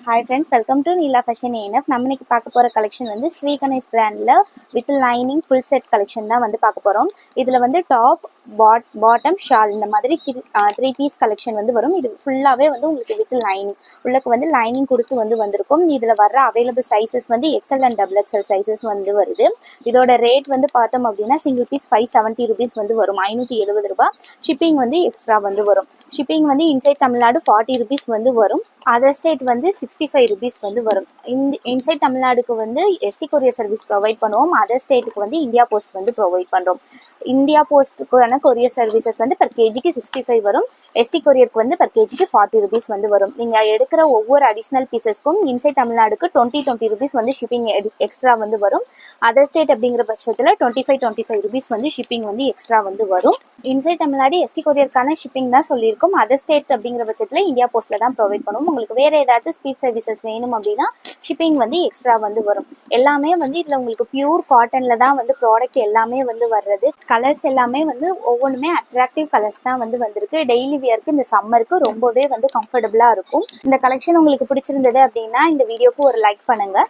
Hi friends, welcome to Neela Fashion ANF. நம்ம இன்னைக்கு பார்க்க போற கலெக்ஷன் வந்து ஸ்ரீ கணேஷ் பிராண்ட்ல with lining full set collection தான் வந்து பார்க்க போறோம். இதுல வந்து டாப் பாட்டம் ஷால் இந்த மாதிரி த்ரீ பீஸ் கலெக்ஷன் வந்து வரும். இது ஃபுல்லாவே வந்து உங்களுக்கு வித் லைனிங் உள்ளக்கு வந்து லைனிங் கொடுத்து வந்து வந்திருக்கும். இதுல வர்ற அவைலபிள் சைஸஸ் வந்து XL and double XL sizes வந்து வருது. இதோட ரேட் வந்து பார்த்தோம் அப்படின்னா சிங்கிள் பீஸ் 570 rupees வந்து வரும். 570 ரூபாய். ஷிப்பிங் வந்து எக்ஸ்ட்ரா வந்து வரும். ஷிப்பிங் வந்து இன்சைட் தமிழ்நாடு 40 rupees வந்து வரும். அதர் ஸ்டேட் வந்து 65 rupees வந்து வரும். இன்சைட் தமிழ்நாடுக்கு வந்து எஸ்டி கொரியர் சர்வீஸ் ப்ரொவைட் பண்ணுவோம். அதர் ஸ்டேட்டுக்கு வந்து இந்தியா போஸ்ட் வந்து ப்ரொவைட் பண்ணுறோம். இந்தியா போஸ்ட்டுக்கான கொரியர் சர்வீசஸ் வந்து per kgக்கு 65 வரும். எஸ்டி கொரியருக்கு வந்து per kgக்கு 40 rupees வந்து வரும். நீங்கள் எடுக்கிற ஒவ்வொரு அடிஷ்னல் பீசஸ்க்கும் இன்சைட் தமிழ்நாடுக்கு 20 rupees வந்து ஷிப்பிங் எக்ஸ்ட்ரா வந்து வரும். அதர் ஸ்டேட் அப்படிங்கிற பட்சத்தில் 25 rupees வந்து ஷிப்பிங் வந்து எக்ஸ்ட்ரா வந்து வரும். இன்சைட் தமிழ்நாடு எஸ்டி கொரியருக்கான ஷிப்பிங் தான் சொல்லியிருக்கும். அதர் ஸ்டேட் அப்படிங்கிற பட்சத்தில் இந்தியா போஸ்ட்டில் தான் ப்ரொவைட் பண்ணுவோம். உங்களுக்கு வேறு ஏதாச்சும் ஸ்பீட் சர்வீசஸ் வேணும் அப்படின்னா ஷிப்பிங் வந்து எக்ஸ்ட்ரா வந்து வரும். எல்லாமே வந்து இதில் உங்களுக்கு பியூர் காட்டனில் தான் வந்து ப்ராடக்ட் எல்லாமே வந்து வர்றது. கலர்ஸ் எல்லாமே வந்து ஒவ்வொன்றுமே அட்ராக்டிவ் கலர்ஸ் தான் வந்து வந்திருக்கு. டெய்லி வியருக்கு இந்த சம்மருக்கு ரொம்பவே வந்து கம்ஃபர்டபுளாக இருக்கும். இந்த கலெக்ஷன் உங்களுக்கு பிடிச்சிருந்தது அப்படின்னா இந்த வீடியோக்கு ஒரு லைக் பண்ணுங்கள்.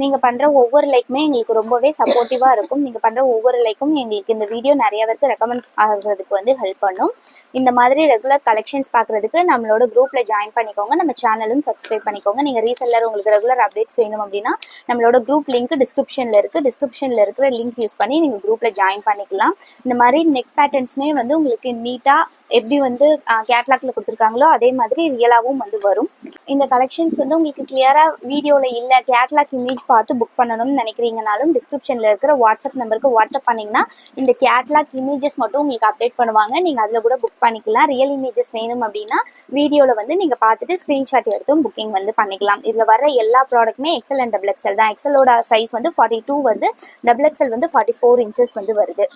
நீங்கள் பண்ணுற ஒவ்வொரு லைக்குமே எங்களுக்கு ரொம்பவே சப்போர்ட்டிவாக இருக்கும். நீங்கள் பண்ணுற ஒவ்வொரு லைக்கும் எங்களுக்கு இந்த வீடியோ நிறைய பேருக்கு ரெக்கமெண்ட் ஆகிறதுக்கு வந்து ஹெல்ப் பண்ணும். இந்த மாதிரி ரெகுலர் கலெக்ஷன்ஸ் பார்க்குறதுக்கு நம்மளோட குரூப்பில் ஜாயின் பண்ணிக்கோங்க. நம்ம சேனலும் சப்ஸ்கிரைப் பண்ணிக்கோங்க. நீங்கள் ரீசெல்லர் உங்களுக்கு ரெகுலர் அப்டேட்ஸ் வேணும் அப்படின்னா நம்மளோட குரூப் லிங்க் டிஸ்கிரிப்ஷனில் இருக்குது. டிஸ்கிரிப்ஷனில் இருக்கிற லிங்க் யூஸ் பண்ணி நீங்கள் குரூப்பில் ஜாயின் பண்ணிக்கலாம். இந்த மாதிரி நெக் பேட்டர்ன்ஸுமே வந்து உங்களுக்கு நீட்டாக எப்படி வந்து கேட்லாக்ல கொடுத்துருக்காங்களோ அதே மாதிரி ரியலாகவும் வந்து வரும். இந்த கலெக்ஷன்ஸ் வந்து உங்களுக்கு கிளியராக வீடியோவில் இல்லை கேட்லாக் இமேஜ் பார்த்து புக் பண்ணணும்னு நினைக்கிறீங்கனாலும் டிஸ்கிரிப்ஷனில் இருக்கிற வாட்ஸ்அப் நம்பருக்கு வாட்ஸ்அப் பண்ணிங்கன்னா இந்த கேட்லாக் இமேஜஸ் மட்டும் உங்களுக்கு அப்டேட் பண்ணுவாங்க. நீங்கள் அதில் கூட புக் பண்ணிக்கலாம். ரியல் இமேஜஸ் வேணும் அப்படின்னா வீடியோவில் வந்து நீங்கள் பார்த்துட்டு ஸ்க்ரீன்ஷாட் எடுத்தும் புக்கிங் வந்து பண்ணிக்கலாம். இதில் வர எல்லா ப்ராடக்ட்டுமே எக்ஸ்எல் அண்ட் டபுள் எக்ஸ்எல் தான். எக்ஸ்எலோட சைஸ் வந்து 42 வருது. டபுள் எக்ஸ்எல் வந்து 44 inches வந்து வருது.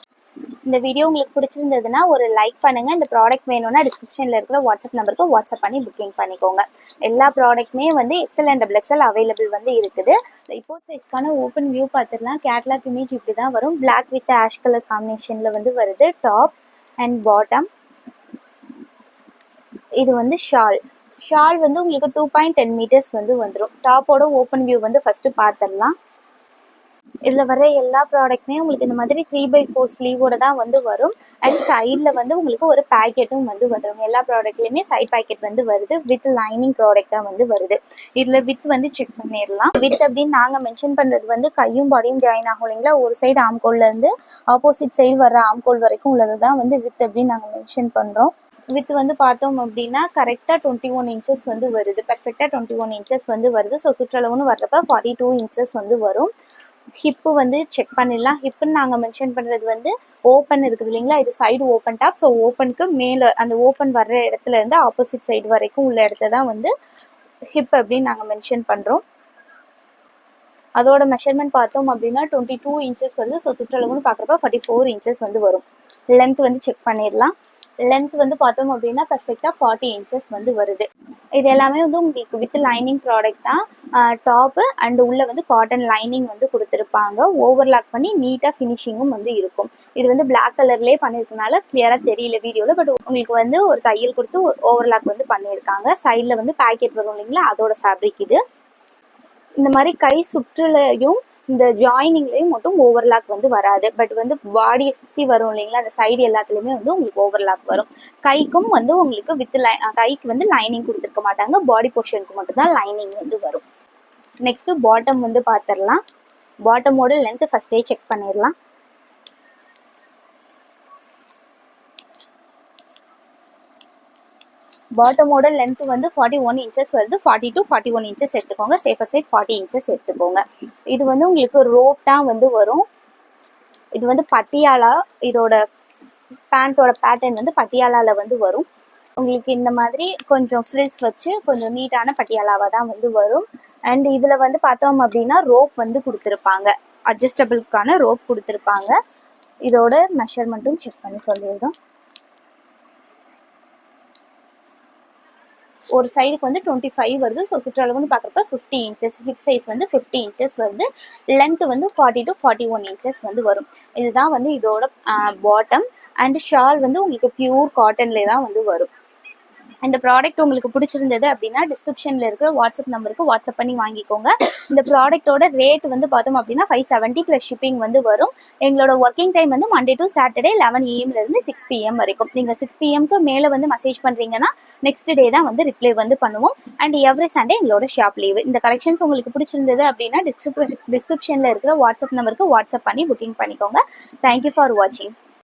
இந்த வீடியோ உங்களுக்கு பிடிச்சிருந்ததுன்னா ஒரு லைக் பண்ணுங்கள். இந்த ப்ராடக்ட் வேணும்னா டிஸ்கிரிப்ஷனில் இருக்கிற வாட்ஸ்அப் நம்பருக்கு வாட்ஸ்அப் பண்ணி புக்கிங் பண்ணிக்கோங்க. எல்லா ப்ராடக்ட்டுமே வந்து XL and double XL available வந்து இருக்குது. இப்போ சைஸ்க்கான ஓப்பன் வியூ பார்த்துடலாம். கேட்லாக் இமேஜ் இப்படி தான் வரும். பிளாக் வித் ஆஷ் கலர் காம்பினேஷனில் வந்து வருது. Top and bottom. இது வந்து ஷால் வந்து உங்களுக்கு 2.10 meters வந்து வந்துடும். டாப்போட ஓப்பன் வியூ வந்து ஃபஸ்ட்டு பார்த்துடலாம். இதில் வர எல்லா ப்ராடக்ட்டுமே உங்களுக்கு இந்த மாதிரி 3/4 ஸ்லீவோட தான் வந்து வரும். அண்ட் சைடில் வந்து உங்களுக்கு ஒரு பேக்கெட்டும் வந்து வந்துடும். எல்லா ப்ராடக்ட்லேயுமே சைட் பேக்கெட் வந்து வருது. வித் லைனிங் ப்ராடக்டாக வந்து வருது. இதில் வித் வந்து செக் பண்ணிடலாம். வித் அப்படின்னு நாங்கள் மென்ஷன் பண்ணுறது வந்து கையும் பாடியும் ஜாயின் ஆகும் இல்லைங்களா. ஒரு சைடு ஆம்கோல்லேருந்து ஆப்போசிட் சைடு வர ஆம்கோல் வரைக்கும் உள்ளது தான் வந்து வித் அப்படின்னு நாங்கள் மென்ஷன் பண்ணுறோம். வித் வந்து பார்த்தோம் அப்படின்னா கரெக்டாக 21 inches வந்து வருது. பர்ஃபெக்டாக 21 inches வந்து வருது. ஸோ சுற்றளவுன்னு வர்றப்ப 42 inches வந்து வரும். ஹிப்பு வந்து செக் பண்ணிடலாம். ஹிப்புன்னு நாங்கள் மென்ஷன் பண்ணுறது வந்து ஓப்பன் இருக்குது இல்லைங்களா. இது சைடு ஓப்பன் டாப். ஸோ ஓப்பனுக்கு மேலே அந்த ஓப்பன் வர்ற இடத்துல இருந்து ஆப்போசிட் சைடு வரைக்கும் உள்ள இடத்த தான் வந்து ஹிப் அப்படின்னு நாங்கள் மென்ஷன் பண்ணுறோம். அதோட மெஷர்மெண்ட் பார்த்தோம் அப்படின்னா 22 inches வருது. ஸோ சுற்றளவுன்னு பார்க்குறப்ப 44 inches வந்து வரும். லென்த் வந்து செக் பண்ணிடலாம். லென்த் வந்து பார்த்தோம் அப்படின்னா பர்ஃபெக்டாக 40 inches வந்து வருது. இது எல்லாமே வந்து உங்களுக்கு வித் லைனிங் ப்ராடக்ட் தான். டாப்பு அண்ட் உள்ளே வந்து காட்டன் லைனிங் வந்து கொடுத்துருப்பாங்க. ஓவர்லாக் பண்ணி நீட்டாக ஃபினிஷிங்கும் வந்து இருக்கும். இது வந்து பிளாக் கலர்லேயே பண்ணியிருக்கனால கிளியராக தெரியல வீடியோவில். பட் உங்களுக்கு வந்து ஒரு தையல் கொடுத்து ஓவர்லாக் வந்து பண்ணியிருக்காங்க. சைடில் வந்து பேக்கெட் வரும் இல்லைங்களா, அதோட ஃபேப்ரிக் இது. இந்த மாதிரி கை சுற்றுலையும் இந்த ஜாயினிங்லேயும் மட்டும் ஓவர்லாக் வந்து வராது. பட் வந்து பாடியை சுற்றி வரும் இல்லைங்களா, அந்த சைடு எல்லாத்துலேயுமே வந்து உங்களுக்கு ஓவர்லாக் வரும். கைக்கும் வந்து உங்களுக்கு வித் கைக்கு வந்து லைனிங் கொடுத்துருக்க மாட்டாங்க. பாடி போர்ஷனுக்கு மட்டும்தான் லைனிங் வந்து வரும். நெக்ஸ்ட்டு பாட்டம் வந்து பார்த்துடலாம். பாட்டமோட லென்த்து ஃபஸ்ட்டே செக் பண்ணிடலாம். பாட்டமோட லென்த் வந்து 41 inches வருது. 40 to 41 inches எடுத்துக்கோங்க. சேஃபர் சைட் 40 inches எடுத்துக்கோங்க. இது வந்து உங்களுக்கு ரோப் தான் வந்து வரும். இது வந்து பட்டியாலா. இதோட பேண்ட்டோட பேட்டர்ன் வந்து பட்டியாலாவில் வந்து வரும். உங்களுக்கு இந்த மாதிரி கொஞ்சம் ஃப்ரில்ஸ் வச்சு கொஞ்சம் நீட்டான பட்டியாலாவாக தான் வந்து வரும். அண்ட் இதில் வந்து பார்த்தோம் அப்படின்னா ரோப் வந்து கொடுத்துருப்பாங்க. அட்ஜஸ்டபிளுக்கான ரோப் கொடுத்துருப்பாங்க. இதோட மெஷர்மெண்ட்டும் செக் பண்ணி சொல்லியிருந்தோம். ஒரு சைடுக்கு வந்து 25 வருது. ஸோ சுற்றளவுன்னு பார்க்குறப்ப 50 inches. ஹிப் சைஸ் வந்து 50 inches வருது. லென்த் வந்து 40 to 41 inches வந்து வரும். இதுதான் வந்து இதோட பாட்டம். அண்ட் ஷால் வந்து உங்களுக்கு பியூர் காட்டன்லேயே தான் வந்து வரும். இந்த ப்ராடக்ட் உங்களுக்கு பிடிச்சிருந்தது அப்படின்னா டிஸ்கிரிப்ஷனில் இருக்க வாட்ஸ்அப் நம்பருக்கு வாட்ஸ்அப் பண்ணி வாங்கிக்கோங்க. இந்த ப்ராடக்ட்டோட ரேட் வந்து பார்த்தோம் அப்படின்னா 570 ப்ளஸ் ஷிப்பிங் வந்து வரும். எங்களோட ஒர்க்கிங் டைம் வந்து Monday to Saturday 11 AM - 6 PM வரைக்கும். நீங்கள் 6 PMக்கு மேலே வந்து மெசேஜ் பண்ணுறீங்கன்னா நெக்ஸ்ட் டே தான் வந்து ரிப்ளை வந்து பண்ணுவோம். அண்ட் எவ்ரி சண்டே எங்களோட ஷாப் லீவு. இந்த கலெக்ஷன்ஸ் உங்களுக்கு பிடிச்சிருந்தது அப்படின்னா டிஸ்கிரிப்ஷனில் இருக்கிற வாட்ஸ்அப் நம்பருக்கு வாட்ஸ்அப் பண்ணி புக்கிங் பண்ணிக்கோங்க. தேங்க்யூ ஃபார் வாட்சிங்.